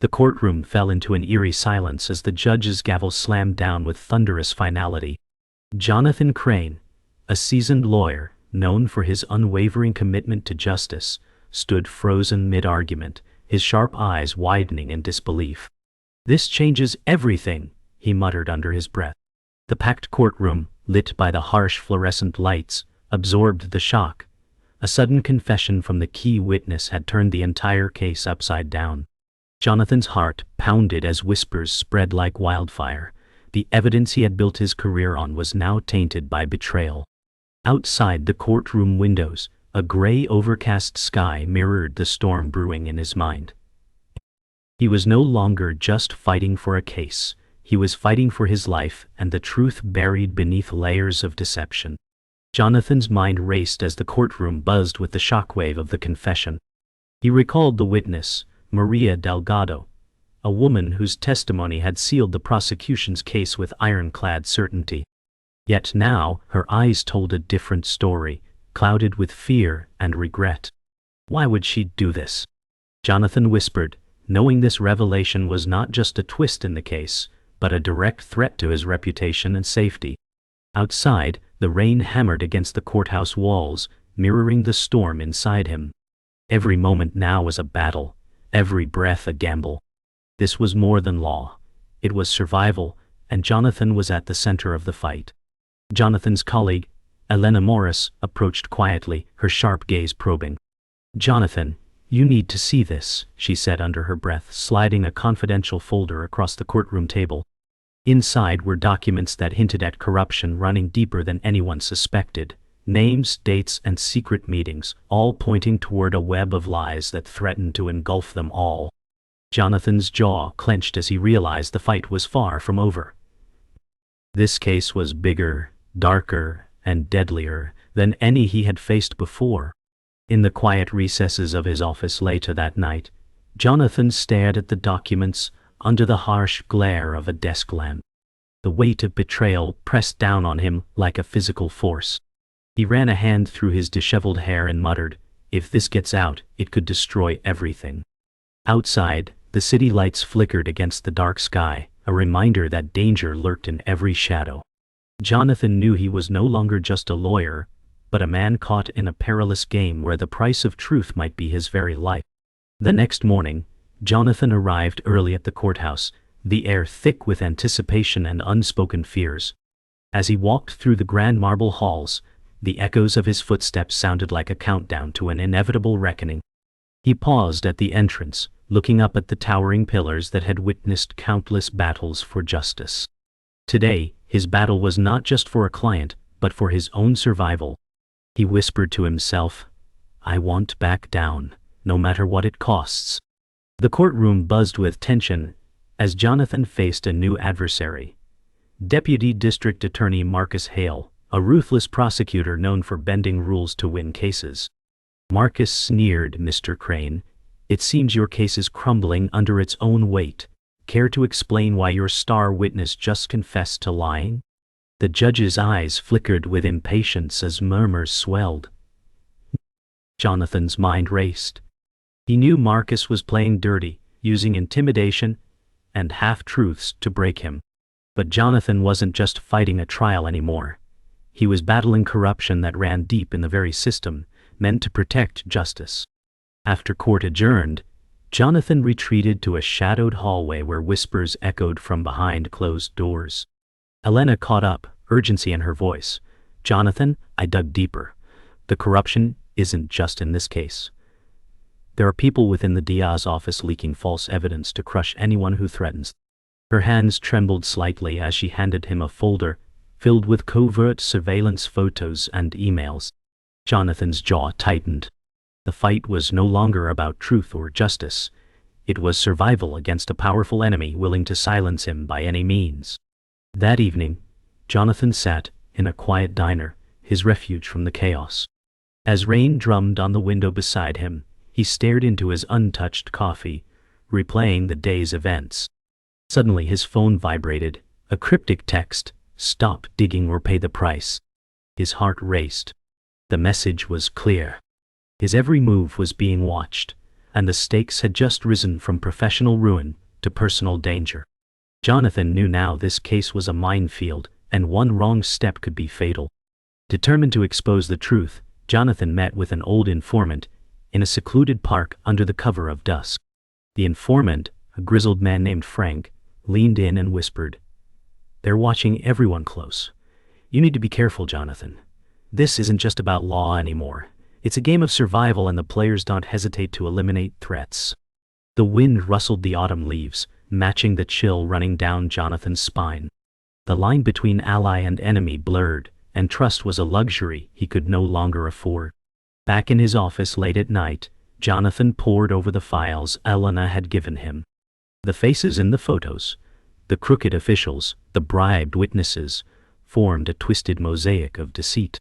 The courtroom fell into an eerie silence as the judge's gavel slammed down with thunderous finality. Jonathan Crane, a seasoned lawyer, known for his unwavering commitment to justice, stood frozen mid-argument, his sharp eyes widening in disbelief. "This changes everything," he muttered under his breath. The packed courtroom, lit by the harsh fluorescent lights, absorbed the shock. A sudden confession from the key witness had turned the entire case upside down. Jonathan's heart pounded as whispers spread like wildfire. The evidence he had built his career on was now tainted by betrayal. Outside the courtroom windows, a gray overcast sky mirrored the storm brewing in his mind. He was no longer just fighting for a case. He was fighting for his life and the truth buried beneath layers of deception. Jonathan's mind raced as the courtroom buzzed with the shockwave of the confession. He recalled the witness, Maria Delgado, a woman whose testimony had sealed the prosecution's case with ironclad certainty. Yet now, her eyes told a different story, clouded with fear and regret. Why would she do this? Jonathan whispered, knowing this revelation was not just a twist in the case, but a direct threat to his reputation and safety. Outside, the rain hammered against the courthouse walls, mirroring the storm inside him. Every moment now was a battle, every breath a gamble. This was more than law. It was survival, and Jonathan was at the center of the fight. Jonathan's colleague, Elena Morris, approached quietly, her sharp gaze probing. "Jonathan, you need to see this," she said under her breath, sliding a confidential folder across the courtroom table. Inside were documents that hinted at corruption running deeper than anyone suspected. Names, dates, and secret meetings, all pointing toward a web of lies that threatened to engulf them all. Jonathan's jaw clenched as he realized the fight was far from over. This case was bigger, darker, and deadlier than any he had faced before. In the quiet recesses of his office later that night, Jonathan stared at the documents under the harsh glare of a desk lamp. The weight of betrayal pressed down on him like a physical force. He ran a hand through his disheveled hair and muttered, "If this gets out, it could destroy everything." Outside, the city lights flickered against the dark sky, a reminder that danger lurked in every shadow. Jonathan knew he was no longer just a lawyer, but a man caught in a perilous game where the price of truth might be his very life. The next morning, Jonathan arrived early at the courthouse, the air thick with anticipation and unspoken fears. As he walked through the grand marble halls, the echoes of his footsteps sounded like a countdown to an inevitable reckoning. He paused at the entrance, looking up at the towering pillars that had witnessed countless battles for justice. Today, his battle was not just for a client, but for his own survival. He whispered to himself, "I won't back down, no matter what it costs." The courtroom buzzed with tension as Jonathan faced a new adversary. Deputy District Attorney Marcus Hale, a ruthless prosecutor known for bending rules to win cases. Marcus sneered, "Mr. Crane, it seems your case is crumbling under its own weight. Care to explain why your star witness just confessed to lying?" The judge's eyes flickered with impatience as murmurs swelled. Jonathan's mind raced. He knew Marcus was playing dirty, using intimidation and half-truths to break him. But Jonathan wasn't just fighting a trial anymore. He was battling corruption that ran deep in the very system, meant to protect justice. After court adjourned, Jonathan retreated to a shadowed hallway where whispers echoed from behind closed doors. Elena caught up, urgency in her voice. "Jonathan, I dug deeper. The corruption isn't just in this case. There are people within the Diaz office leaking false evidence to crush anyone who threatens." Her hands trembled slightly as she handed him a folder filled with covert surveillance photos and emails. Jonathan's jaw tightened. The fight was no longer about truth or justice. It was survival against a powerful enemy willing to silence him by any means. That evening, Jonathan sat in a quiet diner, his refuge from the chaos. As rain drummed on the window beside him, he stared into his untouched coffee, replaying the day's events. Suddenly his phone vibrated, a cryptic text, "Stop digging or pay the price." His heart raced. The message was clear. His every move was being watched. and the stakes had just risen from professional ruin to personal danger. Jonathan knew now this case was a minefield, and one wrong step could be fatal. Determined to expose the truth, Jonathan met with an old informant in a secluded park under the cover of dusk. The informant, a grizzled man named Frank, leaned in and whispered, "They're watching everyone close. You need to be careful, Jonathan. This isn't just about law anymore. It's a game of survival, and the players don't hesitate to eliminate threats." The wind rustled the autumn leaves, matching the chill running down Jonathan's spine. The line between ally and enemy blurred, and trust was a luxury he could no longer afford. Back in his office late at night, Jonathan pored over the files Elena had given him. The faces in the photos, the crooked officials, the bribed witnesses, formed a twisted mosaic of deceit.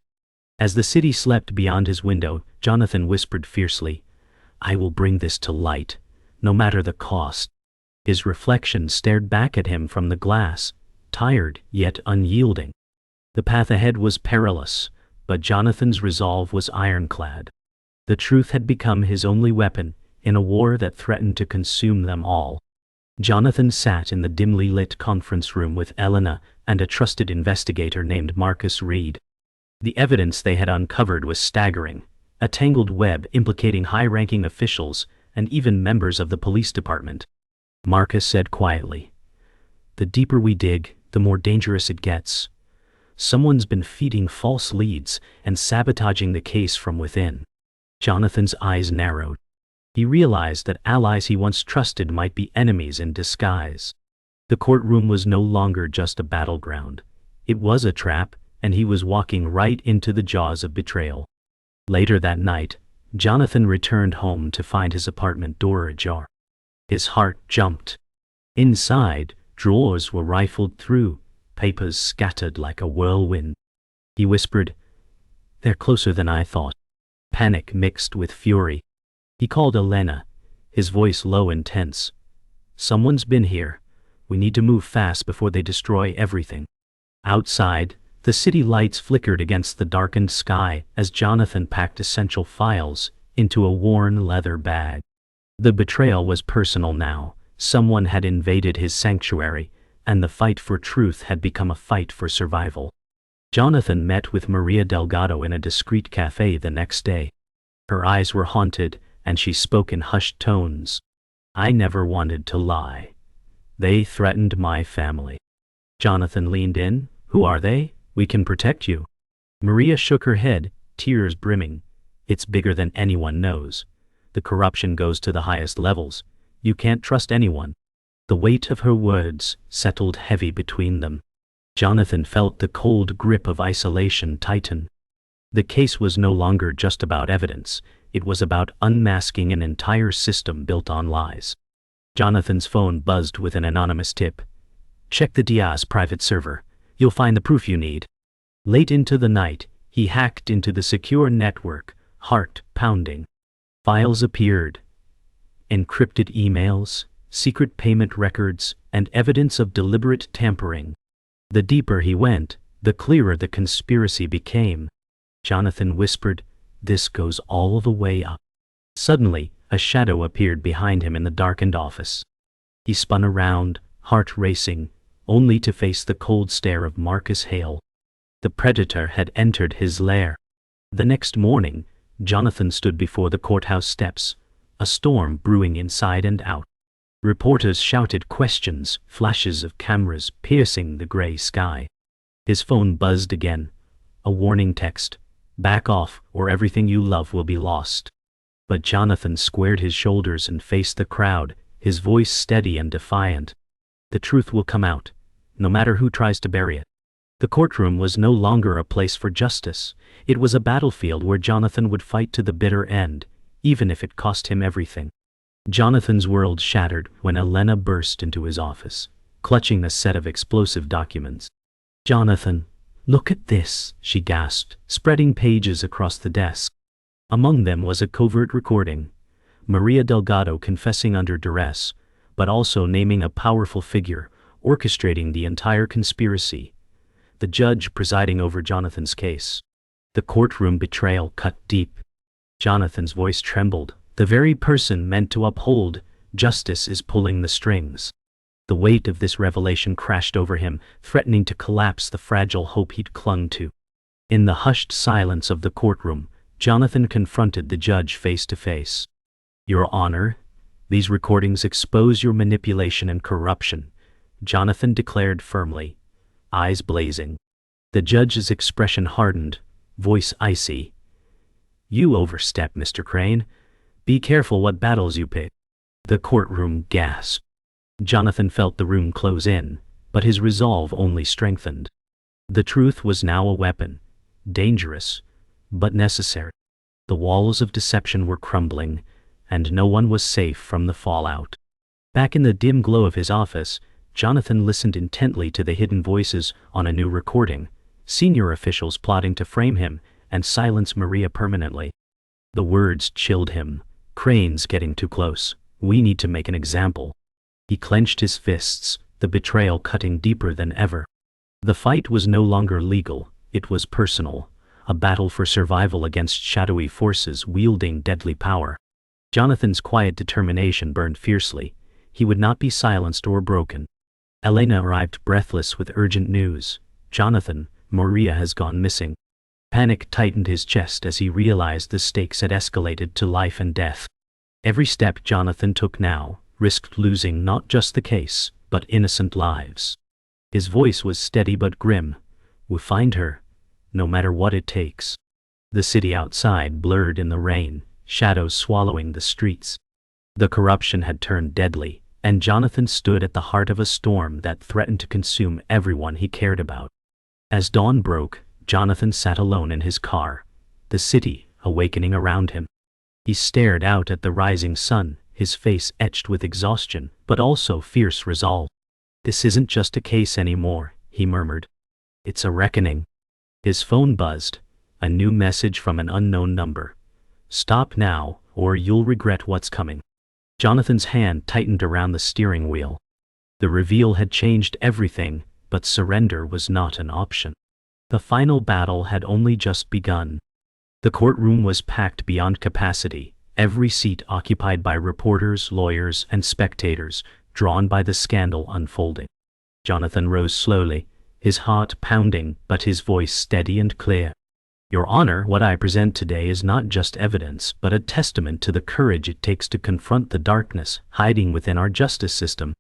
As the city slept beyond his window, Jonathan whispered fiercely, "I will bring this to light, no matter the cost." His reflection stared back at him from the glass, tired yet unyielding. The path ahead was perilous, but Jonathan's resolve was ironclad. The truth had become his only weapon in a war that threatened to consume them all. Jonathan sat in the dimly lit conference room with Elena and a trusted investigator named Marcus Reed. The evidence they had uncovered was staggering, a tangled web implicating high-ranking officials and even members of the police department. Marcus said quietly, "The deeper we dig, the more dangerous it gets. Someone's been feeding false leads and sabotaging the case from within." Jonathan's eyes narrowed. He realized that allies he once trusted might be enemies in disguise. The courtroom was no longer just a battleground. It was a trap, and he was walking right into the jaws of betrayal. Later that night, Jonathan returned home to find his apartment door ajar. His heart jumped. Inside, drawers were rifled through, papers scattered like a whirlwind. He whispered, "They're closer than I thought." Panic mixed with fury. He called Elena, his voice low and tense. "Someone's been here. We need to move fast before they destroy everything." Outside, the city lights flickered against the darkened sky as Jonathan packed essential files into a worn leather bag. The betrayal was personal now. Someone had invaded his sanctuary, and the fight for truth had become a fight for survival. Jonathan met with Maria Delgado in a discreet cafe the next day. Her eyes were haunted, and she spoke in hushed tones. "I never wanted to lie. They threatened my family." Jonathan leaned in. "Who are they? We can protect you." Maria shook her head, tears brimming. "It's bigger than anyone knows. The corruption goes to the highest levels. You can't trust anyone." The weight of her words settled heavy between them. Jonathan felt the cold grip of isolation tighten. The case was no longer just about evidence. It was about unmasking an entire system built on lies. Jonathan's phone buzzed with an anonymous tip. "Check the Diaz private server. You'll find the proof you need." Late into the night, he hacked into the secure network, heart pounding. Files appeared. Encrypted emails, secret payment records, and evidence of deliberate tampering. The deeper he went, the clearer the conspiracy became. Jonathan whispered, "This goes all the way up." Suddenly, a shadow appeared behind him in the darkened office. He spun around, heart racing, only to face the cold stare of Marcus Hale. The predator had entered his lair. The next morning, Jonathan stood before the courthouse steps, a storm brewing inside and out. Reporters shouted questions, flashes of cameras piercing the gray sky. His phone buzzed again, a warning text, "Back off, or everything you love will be lost." But Jonathan squared his shoulders and faced the crowd, his voice steady and defiant. "The truth will come out, no matter who tries to bury it." The courtroom was no longer a place for justice. It was a battlefield where Jonathan would fight to the bitter end, even if it cost him everything. Jonathan's world shattered when Elena burst into his office, clutching a set of explosive documents. "Jonathan, look at this," she gasped, spreading pages across the desk. Among them was a covert recording, Maria Delgado confessing under duress, but also naming a powerful figure, orchestrating the entire conspiracy, the judge presiding over Jonathan's case. The courtroom betrayal cut deep. Jonathan's voice trembled, The very person meant to uphold justice is pulling the strings. The weight of this revelation crashed over him, threatening to collapse the fragile hope he'd clung to. In the hushed silence of the courtroom, Jonathan confronted the judge face to face. "Your Honor, these recordings expose your manipulation and corruption," Jonathan declared firmly, eyes blazing. The judge's expression hardened, voice icy. "You overstep, Mr. Crane. Be careful what battles you pick." The courtroom gasped. Jonathan felt the room close in, but his resolve only strengthened. The truth was now a weapon, dangerous, but necessary. The walls of deception were crumbling, and no one was safe from the fallout. Back in the dim glow of his office, Jonathan listened intently to the hidden voices on a new recording, senior officials plotting to frame him and silence Maria permanently. The words chilled him. "Crane's getting too close. We need to make an example." He clenched his fists, the betrayal cutting deeper than ever. The fight was no longer legal, it was personal, a battle for survival against shadowy forces wielding deadly power. Jonathan's quiet determination burned fiercely. He would not be silenced or broken. Elena arrived breathless with urgent news. "Jonathan, Maria has gone missing." Panic tightened his chest as he realized the stakes had escalated to life and death. Every step Jonathan took now risked losing not just the case, but innocent lives. His voice was steady but grim. "We'll find her, no matter what it takes." The city outside blurred in the rain, shadows swallowing the streets. The corruption had turned deadly, and Jonathan stood at the heart of a storm that threatened to consume everyone he cared about. As dawn broke, Jonathan sat alone in his car, the city awakening around him. He stared out at the rising sun, his face etched with exhaustion, but also fierce resolve. "This isn't just a case anymore," he murmured. "It's a reckoning." His phone buzzed, a new message from an unknown number. "Stop now, or you'll regret what's coming." Jonathan's hand tightened around the steering wheel. The reveal had changed everything, but surrender was not an option. The final battle had only just begun. The courtroom was packed beyond capacity, every seat occupied by reporters, lawyers, and spectators, drawn by the scandal unfolding. Jonathan rose slowly, his heart pounding, but his voice steady and clear. "Your Honor, what I present today is not just evidence, but a testament to the courage it takes to confront the darkness hiding within our justice system."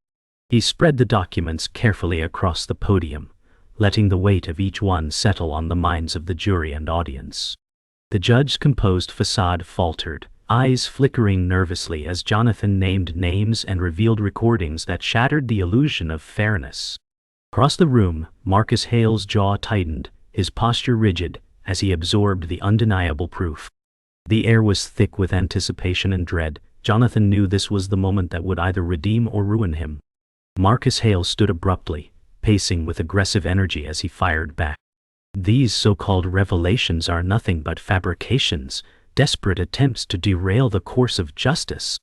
He spread the documents carefully across the podium, letting the weight of each one settle on the minds of the jury and audience. The judge's composed facade faltered, eyes flickering nervously as Jonathan named names and revealed recordings that shattered the illusion of fairness. Across the room, Marcus Hale's jaw tightened, his posture rigid, as he absorbed the undeniable proof. The air was thick with anticipation and dread. Jonathan knew this was the moment that would either redeem or ruin him. Marcus Hale stood abruptly, pacing with aggressive energy as he fired back. "These so-called revelations are nothing but fabrications, desperate attempts to derail the course of justice."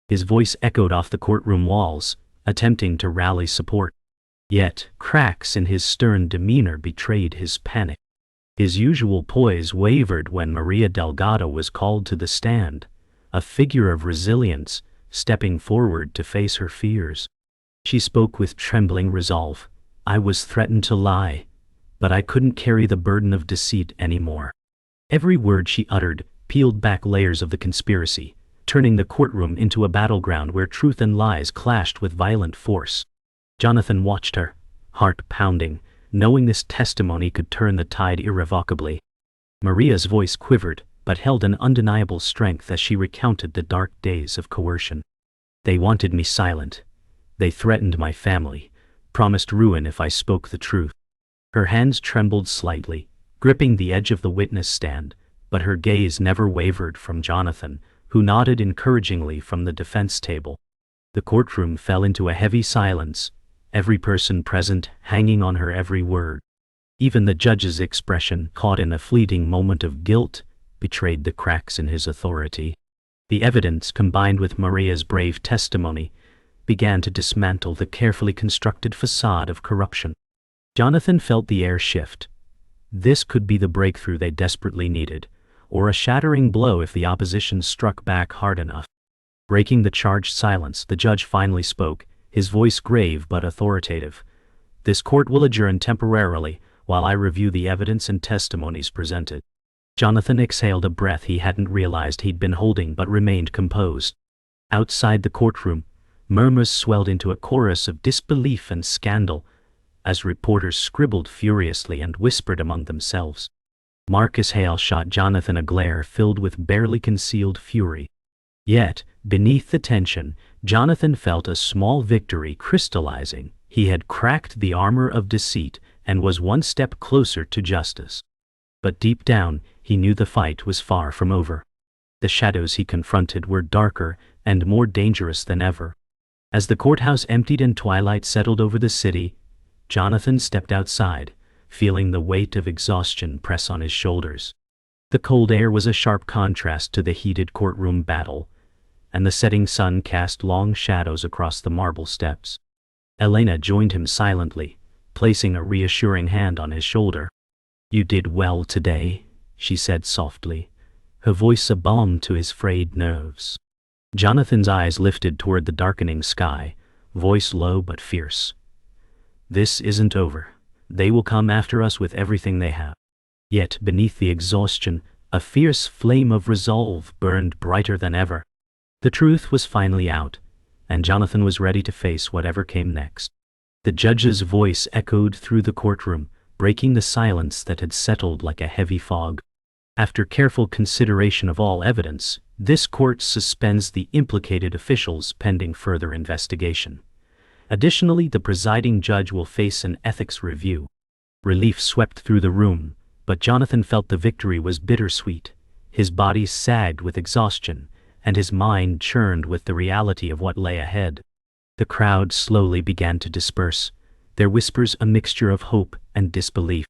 His voice echoed off the courtroom walls, attempting to rally support. Yet, cracks in his stern demeanor betrayed his panic. His usual poise wavered when Maria Delgado was called to the stand, a figure of resilience, stepping forward to face her fears. She spoke with trembling resolve. "I was threatened to lie, but I couldn't carry the burden of deceit anymore." Every word she uttered peeled back layers of the conspiracy, turning the courtroom into a battleground where truth and lies clashed with violent force. Jonathan watched her, heart pounding, knowing this testimony could turn the tide irrevocably. Maria's voice quivered, but held an undeniable strength as she recounted the dark days of coercion. "They wanted me silent. They threatened my family, promised ruin if I spoke the truth." Her hands trembled slightly, gripping the edge of the witness stand, but her gaze never wavered from Jonathan, who nodded encouragingly from the defense table. The courtroom fell into a heavy silence, every person present hanging on her every word. Even the judge's expression, caught in a fleeting moment of guilt, betrayed the cracks in his authority. The evidence, combined with Maria's brave testimony, began to dismantle the carefully constructed facade of corruption. Jonathan felt the air shift. This could be the breakthrough they desperately needed, or a shattering blow if the opposition struck back hard enough. Breaking the charged silence, the judge finally spoke, his voice grave but authoritative. "This court will adjourn temporarily while I review the evidence and testimonies presented." Jonathan exhaled a breath he hadn't realized he'd been holding but remained composed. Outside the courtroom, murmurs swelled into a chorus of disbelief and scandal as reporters scribbled furiously and whispered among themselves. Marcus Hale shot Jonathan a glare filled with barely concealed fury. Yet, beneath the tension, Jonathan felt a small victory crystallizing. He had cracked the armor of deceit and was one step closer to justice. But deep down, he knew the fight was far from over. The shadows he confronted were darker and more dangerous than ever. As the courthouse emptied and twilight settled over the city, Jonathan stepped outside, feeling the weight of exhaustion press on his shoulders. The cold air was a sharp contrast to the heated courtroom battle, and the setting sun cast long shadows across the marble steps. Elena joined him silently, placing a reassuring hand on his shoulder. "You did well today," she said softly, her voice a balm to his frayed nerves. Jonathan's eyes lifted toward the darkening sky, voice low but fierce. "This isn't over. They will come after us with everything they have." Yet beneath the exhaustion, a fierce flame of resolve burned brighter than ever. The truth was finally out, and Jonathan was ready to face whatever came next. The judge's voice echoed through the courtroom, breaking the silence that had settled like a heavy fog. "After careful consideration of all evidence, this court suspends the implicated officials pending further investigation. Additionally, the presiding judge will face an ethics review." Relief swept through the room, but Jonathan felt the victory was bittersweet. His body sagged with exhaustion, and his mind churned with the reality of what lay ahead. The crowd slowly began to disperse, their whispers a mixture of hope and disbelief.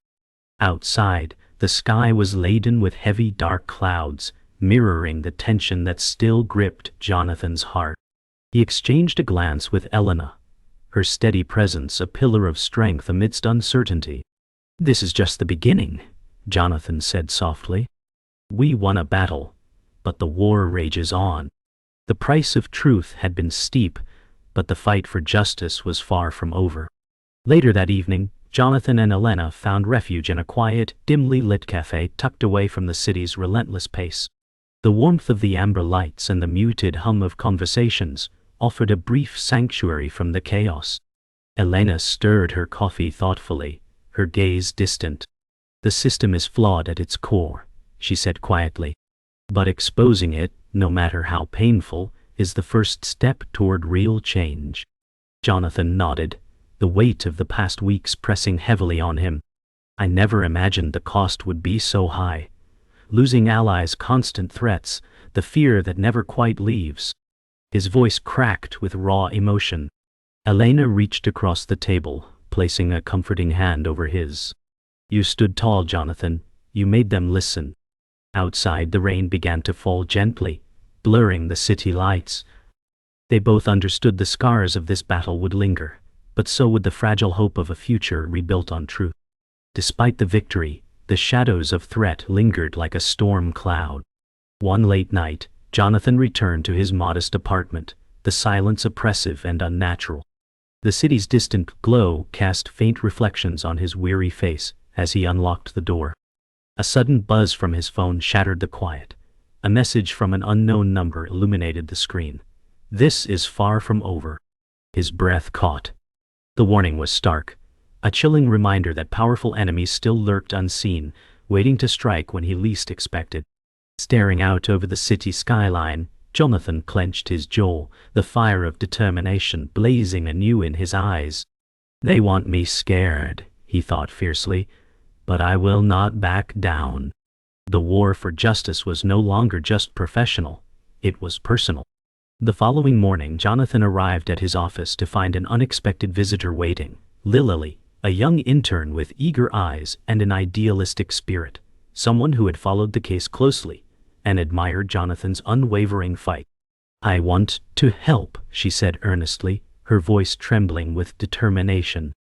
Outside, the sky was laden with heavy dark clouds, mirroring the tension that still gripped Jonathan's heart. He exchanged a glance with Elena, her steady presence a pillar of strength amidst uncertainty. "This is just the beginning," Jonathan said softly. "We won a battle, but the war rages on." The price of truth had been steep, but the fight for justice was far from over. Later that evening, Jonathan and Elena found refuge in a quiet, dimly lit cafe tucked away from the city's relentless pace. The warmth of the amber lights and the muted hum of conversations offered a brief sanctuary from the chaos. Elena stirred her coffee thoughtfully, her gaze distant. "The system is flawed at its core," she said quietly. "But exposing it, no matter how painful, is the first step toward real change." Jonathan nodded, the weight of the past weeks pressing heavily on him. "I never imagined the cost would be so high. Losing allies, constant threats, the fear that never quite leaves." His voice cracked with raw emotion. Elena reached across the table, placing a comforting hand over his. "You stood tall, Jonathan. You made them listen." Outside, the rain began to fall gently, blurring the city lights. They both understood the scars of this battle would linger, but so would the fragile hope of a future rebuilt on truth. Despite the victory, the shadows of threat lingered like a storm cloud. One late night, Jonathan returned to his modest apartment, the silence oppressive and unnatural. The city's distant glow cast faint reflections on his weary face as he unlocked the door. A sudden buzz from his phone shattered the quiet. A message from an unknown number illuminated the screen. "This is far from over." His breath caught. The warning was stark, a chilling reminder that powerful enemies still lurked unseen, waiting to strike when he least expected. Staring out over the city skyline, Jonathan clenched his jaw, the fire of determination blazing anew in his eyes. "They want me scared," he thought fiercely, "but I will not back down." The war for justice was no longer just professional, it was personal. The following morning, Jonathan arrived at his office to find an unexpected visitor waiting, Lily, a young intern with eager eyes and an idealistic spirit, someone who had followed the case closely and admired Jonathan's unwavering fight. "I want to help," she said earnestly, her voice trembling with determination.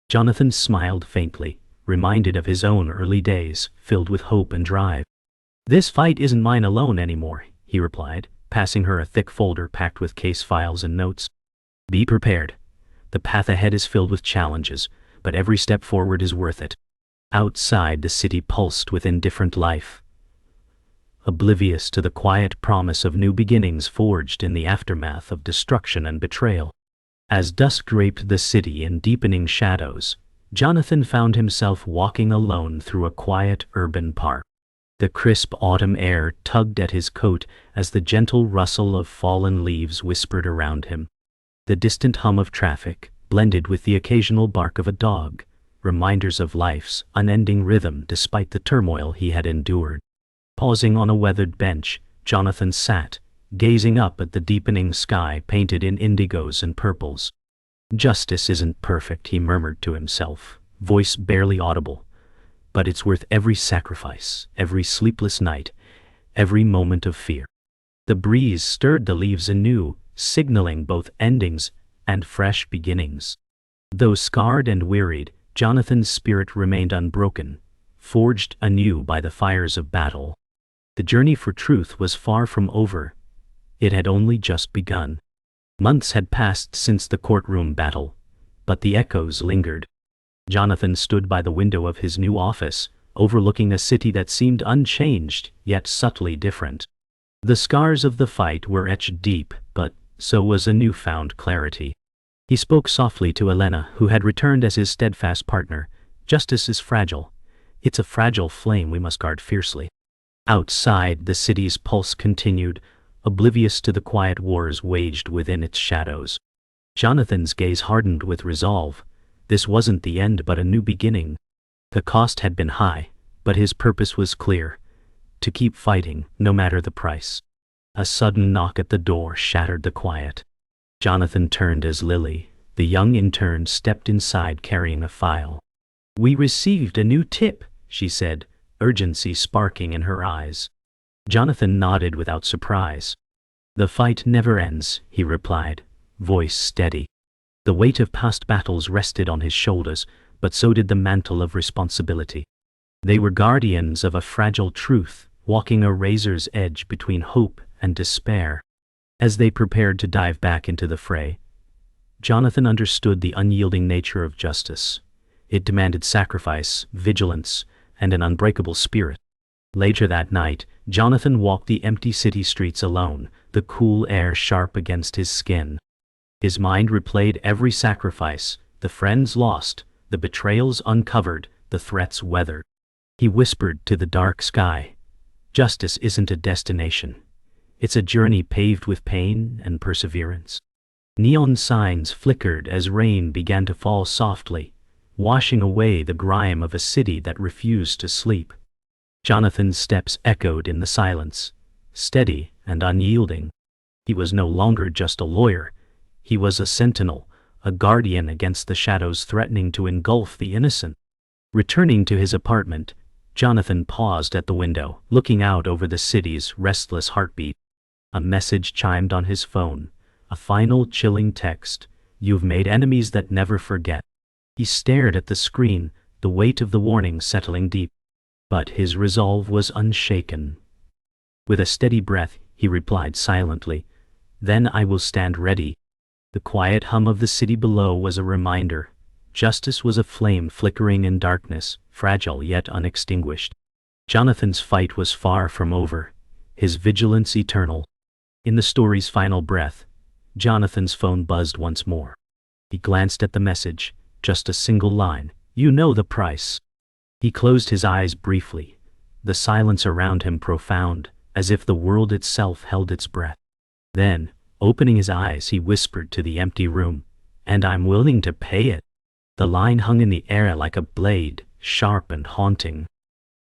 Jonathan smiled faintly, reminded of his own early days, filled with hope and drive. "This fight isn't mine alone anymore," he replied, passing her a thick folder packed with case files and notes. "Be prepared. The path ahead is filled with challenges, but every step forward is worth it." Outside, the city pulsed with indifferent life, oblivious to the quiet promise of new beginnings forged in the aftermath of destruction and betrayal. As dusk draped the city in deepening shadows, Jonathan found himself walking alone through a quiet urban park. The crisp autumn air tugged at his coat as the gentle rustle of fallen leaves whispered around him. The distant hum of traffic blended with the occasional bark of a dog, reminders of life's unending rhythm despite the turmoil he had endured. Pausing on a weathered bench, Jonathan sat, gazing up at the deepening sky painted in indigos and purples. "Justice isn't perfect," he murmured to himself, voice barely audible, "but it's worth every sacrifice, every sleepless night, every moment of fear." The breeze stirred the leaves anew, signaling both endings and fresh beginnings. Though scarred and wearied, Jonathan's spirit remained unbroken, forged anew by the fires of battle. The journey for truth was far from over. It had only just begun. Months had passed since the courtroom battle, but the echoes lingered. Jonathan stood by the window of his new office, overlooking a city that seemed unchanged, yet subtly different. The scars of the fight were etched deep, but so was a newfound clarity. He spoke softly to Elena, who had returned as his steadfast partner. "Justice is fragile. It's a fragile flame we must guard fiercely." Outside, the city's pulse continued, oblivious to the quiet wars waged within its shadows. Jonathan's gaze hardened with resolve. This wasn't the end but a new beginning. The cost had been high, but his purpose was clear: to keep fighting, no matter the price. A sudden knock at the door shattered the quiet. Jonathan turned as Lily, the young intern, stepped inside carrying a file. "We received a new tip," she said, urgency sparking in her eyes. Jonathan nodded without surprise. "The fight never ends," he replied, voice steady. The weight of past battles rested on his shoulders, but so did the mantle of responsibility. They were guardians of a fragile truth, walking a razor's edge between hope and despair. As they prepared to dive back into the fray, Jonathan understood the unyielding nature of justice. It demanded sacrifice, vigilance, and an unbreakable spirit. Later that night, Jonathan walked the empty city streets alone, the cool air sharp against his skin. His mind replayed every sacrifice, the friends lost, the betrayals uncovered, the threats weathered. He whispered to the dark sky, "Justice isn't a destination. It's a journey paved with pain and perseverance." Neon signs flickered as rain began to fall softly, washing away the grime of a city that refused to sleep. Jonathan's steps echoed in the silence, steady and unyielding. He was no longer just a lawyer. He was a sentinel, a guardian against the shadows threatening to engulf the innocent. Returning to his apartment, Jonathan paused at the window, looking out over the city's restless heartbeat. A message chimed on his phone, a final chilling text: "You've made enemies that never forget." He stared at the screen, the weight of the warning settling deep. But his resolve was unshaken. With a steady breath, he replied silently, "Then I will stand ready." The quiet hum of the city below was a reminder. Justice was a flame flickering in darkness, fragile yet unextinguished. Jonathan's fight was far from over, his vigilance eternal. In the story's final breath, Jonathan's phone buzzed once more. He glanced at the message, just a single line: "You know the price." He closed his eyes briefly, the silence around him profound, as if the world itself held its breath. Then, opening his eyes, he whispered to the empty room, "And I'm willing to pay it." The line hung in the air like a blade, sharp and haunting.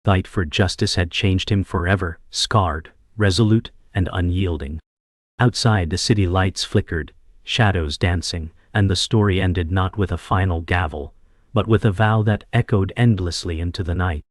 Fight for justice had changed him forever, scarred, resolute, and unyielding. Outside, the city lights flickered, shadows dancing, and the story ended not with a final gavel, but with a vow that echoed endlessly into the night.